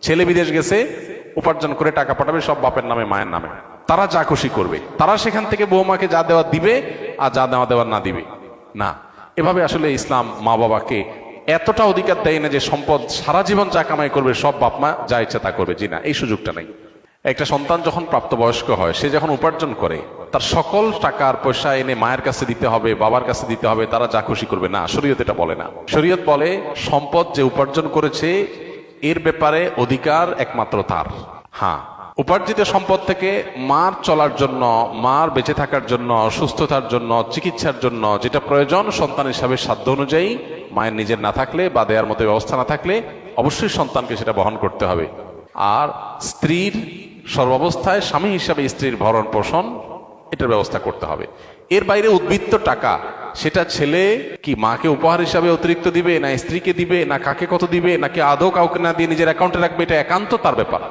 ছেলে বিদেশ গেছে, উপার্জন করে টাকা পাঠাবে সব বাপের নামে মায়ের নামে, তারা যা খুশি করবে, তারা সেখান থেকে বৌমাকে যা দেওয়া দিবে আর যা দেওয়ার না দিবে না। এভাবে আসলে ইসলাম মা বাবাকে এতটা অধিকার দেয় না যে সম্পদ সারা জীবন যা কামাই করবে সব বাপ মা যা ইচ্ছা তা করবে, জি না, এই সুযোগটা নেই। একটা সন্তান যখন প্রাপ্তবয়স্ক হয়, সে যখন উপার্জন করে তার সকল টাকার পয়সা এনে মায়ের কাছে দিতে হবে, বাবার কাছে দিতে হবে, তারা যা খুশি করবে না, শরীয়ত এটা বলে না। শরীয়ত বলে সম্পদ যে উপার্জন করেছে এর ব্যাপারে অধিকার একমাত্র তার। হ্যাঁ, উপার্জিত সম্পদ থেকে মার চলার জন্য, মার বেঁচে থাকার জন্য, সুস্থতার জন্য, চিকিৎসার জন্য যেটা প্রয়োজন সন্তান হিসাবে সাধ্য অনুযায়ী, মায়ের নিজের না থাকলে বা দেওয়ার মতো ব্যবস্থা না থাকলে অবশ্যই সন্তানকে সেটা বহন করতে হবে। আর স্ত্রীর সর্বাবস্থায় স্বামী হিসাবে স্ত্রীর ভরণ পোষণ এটার ব্যবস্থা করতে হবে। এর বাইরে উদ্বৃত্ত টাকা সেটা ছেলে কি মাকে উপহার হিসাবে অতিরিক্ত দিবে, না স্ত্রীকে দিবে, না কাকে কত দিবে, নাকি আদৌ কাউকে না দিয়ে নিজের অ্যাকাউন্টে রাখবে, এটা একান্ত তার ব্যাপার।